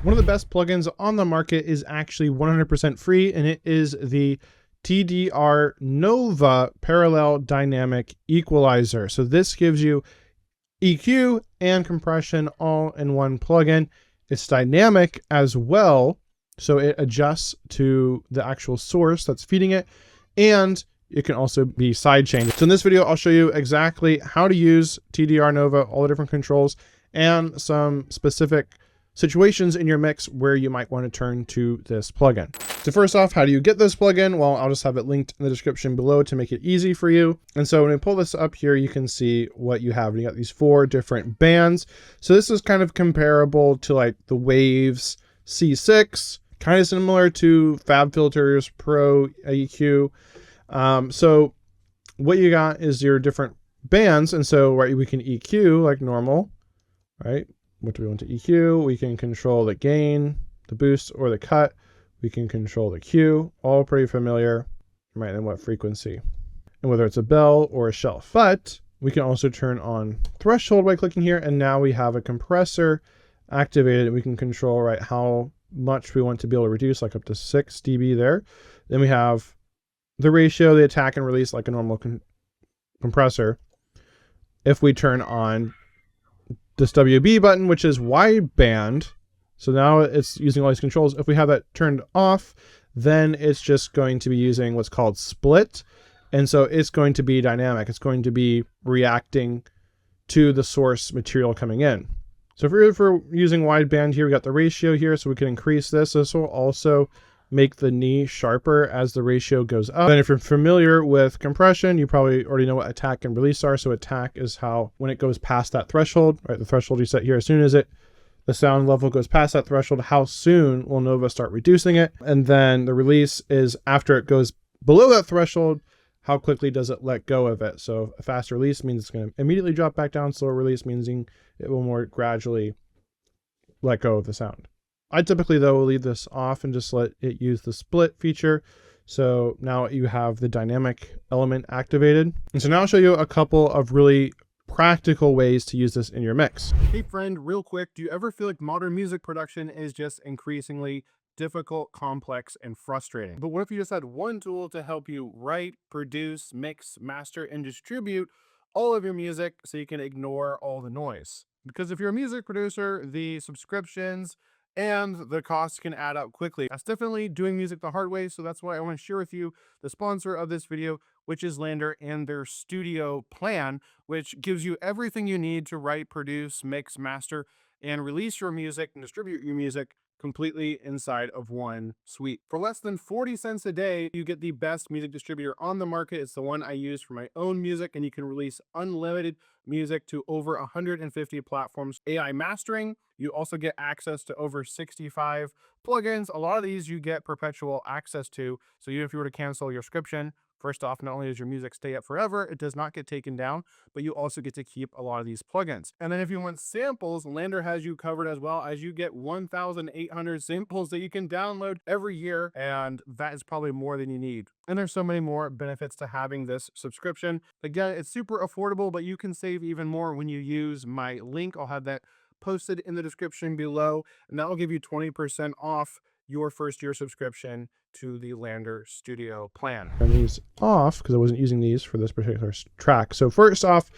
One of the best plugins on the market is actually 100% free, and it is the TDR Nova Parallel Dynamic Equalizer. So this gives you EQ and compression all in one plugin. It's dynamic as well, so it adjusts to the actual source that's feeding it, and it can also be sidechained. So in this video, I'll show you exactly how to use TDR Nova, all the different controls, and some specific situations in your mix where you might want to turn to this plugin. So first off, how do you get this plugin? Well, I'll just have it linked in the description below to make it easy for you. And so when we pull this up here, you can see what you have. You got these 4 different bands. So this is kind of comparable to like the Waves C6, kind of similar to FabFilter's Pro EQ. So what you got is your different bands. And so right, we can EQ like normal, right? What do we want to EQ? We can control the gain, the boost, or the cut. We can control the Q, all pretty familiar, right? And what frequency, and whether it's a bell or a shelf. But we can also turn on threshold by clicking here, and now we have a compressor activated. We can control, right, how much we want to be able to reduce, like up to 6 dB there. Then we have the ratio, the attack and release, like a normal compressor. If we turn on this WB button, which is wideband, so now it's using all these controls. If we have that turned off, then it's just going to be using what's called split. And so it's going to be dynamic. It's going to be reacting to the source material coming in. So if we're using wideband here, we got the ratio here, so we can increase this. This will also make the knee sharper as the ratio goes up. And if you're familiar with compression, you probably already know what attack and release are. So attack is how, when it goes past that threshold, right? The threshold you set here, as soon as the sound level goes past that threshold, how soon will Nova start reducing it? And then the release is after it goes below that threshold, how quickly does it let go of it? So a fast release means it's going to immediately drop back down. Slower release means it will more gradually let go of the sound. I typically, though, will leave this off and just let it use the split feature. So now you have the dynamic element activated. And so now I'll show you a couple of really practical ways to use this in your mix. Hey friend, real quick, do you ever feel like modern music production is just increasingly difficult, complex, and frustrating? But what if you just had one tool to help you write, produce, mix, master, and distribute all of your music so you can ignore all the noise? Because if you're a music producer, the subscriptions and the costs can add up quickly. That's definitely doing music the hard way, so that's why I want to share with you the sponsor of this video, which is Lander and their studio plan, which gives you everything you need to write, produce, mix, master, and release your music and distribute your music completely inside of one suite. For less than 40 cents a day, you get the best music distributor on the market. It's the one I use for my own music, and you can release unlimited music to over 150 platforms. AI mastering, you also get access to over 65 plugins. A lot of these you get perpetual access to. So even if you were to cancel your subscription, first off, not only does your music stay up forever, it does not get taken down, but you also get to keep a lot of these plugins. And then if you want samples, Lander has you covered as well, as you get 1,800 samples that you can download every year, and that is probably more than you need. And there's so many more benefits to having this subscription. Again, it's super affordable, but you can save even more when you use my link. I'll have that posted in the description below, and that will give you 20% off your first year subscription to the Lander Studio plan. Turn these off because I wasn't using these for this particular track. So first off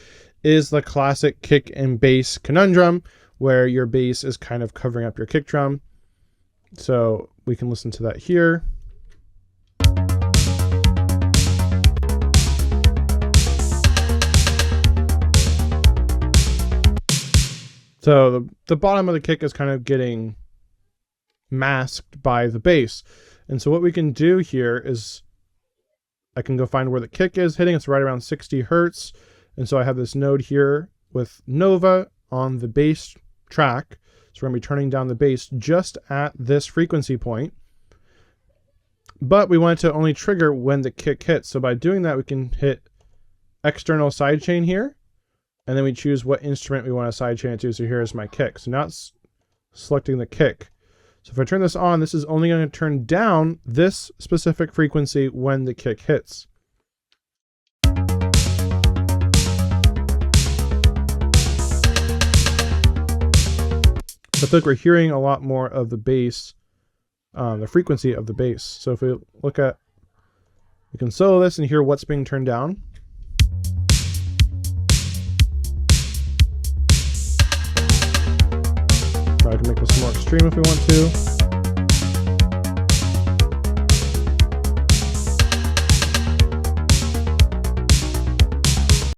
is the classic kick and bass conundrum, where your bass is kind of covering up your kick drum. So we can listen to that here. So the bottom of the kick is kind of getting masked by the bass. And so what we can do here is I can go find where the kick is hitting. It's right around 60 Hertz. And so I have this node here with Nova on the bass track. So we're going to be turning down the bass just at this frequency point. But we want it to only trigger when the kick hits. So by doing that, we can hit external sidechain here. And then we choose what instrument we want to sidechain it to. So here's my kick. So now it's selecting the kick. So if I turn this on, this is only going to turn down this specific frequency when the kick hits. I feel like we're hearing a lot more of the bass, the frequency of the bass. So if we look at, we can solo this and hear what's being turned down. Probably can make this more extreme if we want to.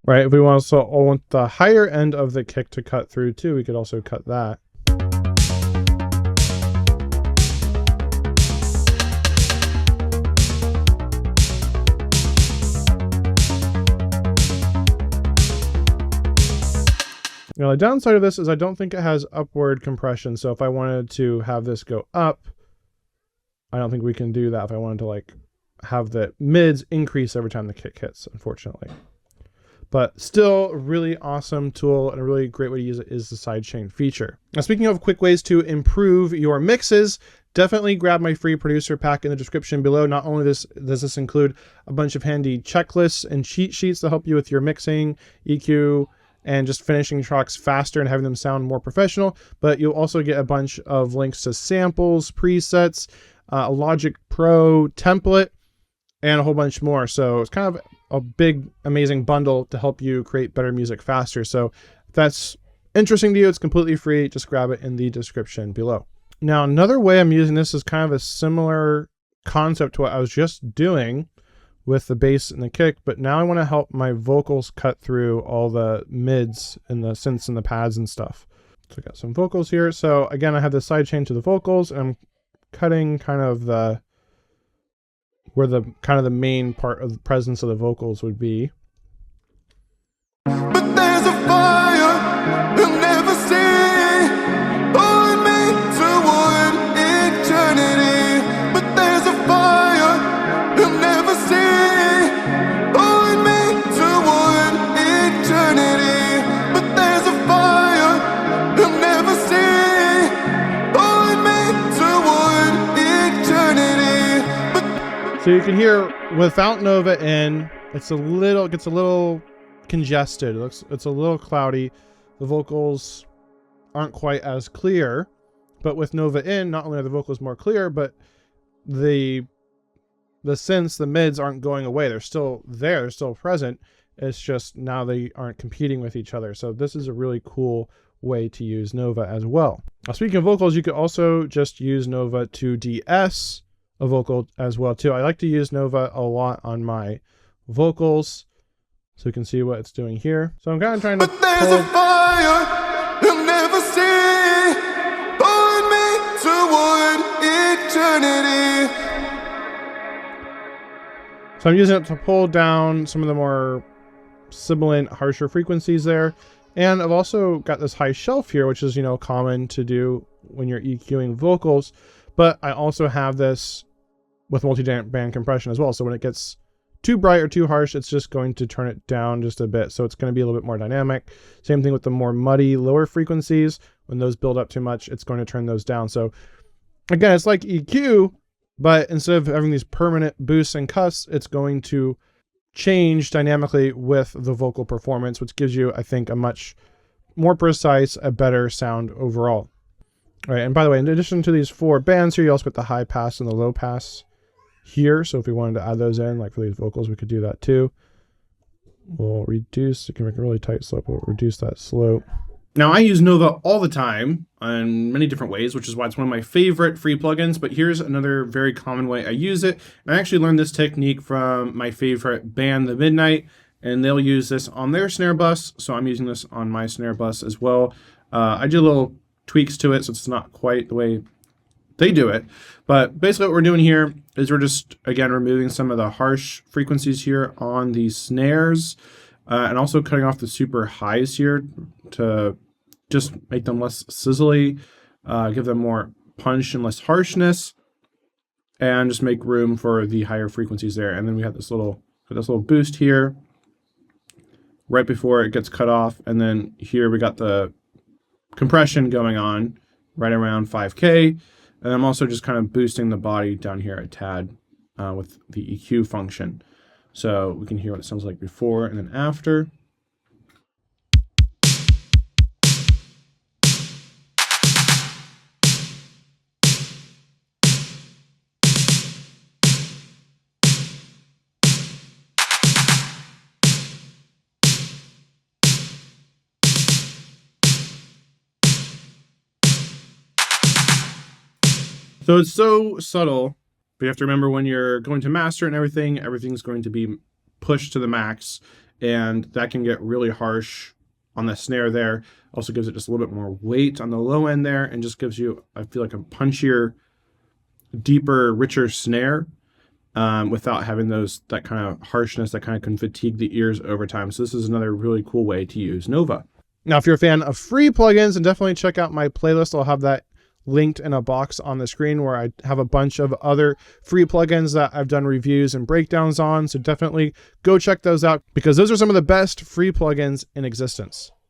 Right, if we also want the higher end of the kick to cut through too, we could also cut that. Now the downside of this is I don't think it has upward compression. So if I wanted to have this go up, I don't think we can do that if I wanted to like have the mids increase every time the kick hits, unfortunately. But still a really awesome tool, and a really great way to use it is the sidechain feature. Now, speaking of quick ways to improve your mixes, definitely grab my free producer pack in the description below. Not only does this include a bunch of handy checklists and cheat sheets to help you with your mixing, EQ, and just finishing tracks faster and having them sound more professional, but you'll also get a bunch of links to samples, presets, a Logic Pro template, and a whole bunch more. So it's kind of a big, amazing bundle to help you create better music faster. So if that's interesting to you, it's completely free. Just grab it in the description below. Now, another way I'm using this is kind of a similar concept to what I was just doing with the bass and the kick, but now I want to help my vocals cut through all the mids and the synths and the pads and stuff. So I got some vocals here. So again, I have the sidechain to the vocals, and I'm cutting kind of the where the kind of the main part of the presence of the vocals would be. But there's a fire you'll never see, pulling me toward eternity. But there's a fire you'll never see, pulling me toward eternity. But there's a fire you'll never see, pulling me toward eternity. So you can hear without Nova in, it gets a little congested. It's a little cloudy. The vocals aren't quite as clear, but with Nova in, not only are the vocals more clear, but the synths, the mids aren't going away. They're still there. They're still present. It's just now they aren't competing with each other. So this is a really cool way to use Nova as well. Now, speaking of vocals, you could also just use Nova to de-ess a vocal as well too. I like to use Nova a lot on my vocals, so you can see what it's doing here. So I'm kind of trying to But there's a fire you'll never see, pulling me toward eternity. So I'm using it to pull down some of the more sibilant, harsher frequencies there. And I've also got this high shelf here, which is, you know, common to do when you're EQing vocals. But I also have this with multi-band compression as well. So when it gets too bright or too harsh, it's just going to turn it down just a bit. So it's going to be a little bit more dynamic. Same thing with the more muddy, lower frequencies. When those build up too much, it's going to turn those down. So again, it's like EQ, but instead of having these permanent boosts and cuts, it's going to change dynamically with the vocal performance, which gives you, I think, a much more precise, a better sound overall. All right, and by the way, in addition to these 4 bands here, you also get the high pass and the low pass here. So if we wanted to add those in, like for these vocals, we could do that too. We'll reduce, you can make a really tight slope, we'll reduce that slope. Now, I use Nova all the time in many different ways, which is why it's one of my favorite free plugins, but here's another very common way I use it. And I actually learned this technique from my favorite band, The Midnight, and they'll use this on their snare bus, so I'm using this on my snare bus as well. I do little tweaks to it, so it's not quite the way they do it. But basically what we're doing here is we're just, again, removing some of the harsh frequencies here on the snares, and also cutting off the super highs here to just make them less sizzly, give them more punch and less harshness, and just make room for the higher frequencies there. And then we have this little boost here right before it gets cut off. And then here we got the compression going on right around 5K. And I'm also just kind of boosting the body down here a tad with the EQ function. So we can hear what it sounds like before and then after. So it's so subtle, but you have to remember when you're going to master and everything's going to be pushed to the max, and that can get really harsh on the snare there. Also gives it just a little bit more weight on the low end there, and just gives you, I feel like, a punchier, deeper, richer snare without having that kind of harshness that kind of can fatigue the ears over time. So this is another really cool way to use Nova. Now, if you're a fan of free plugins, then definitely check out my playlist. I'll have that linked in a box on the screen where I have a bunch of other free plugins that I've done reviews and breakdowns on. So definitely go check those out because those are some of the best free plugins in existence.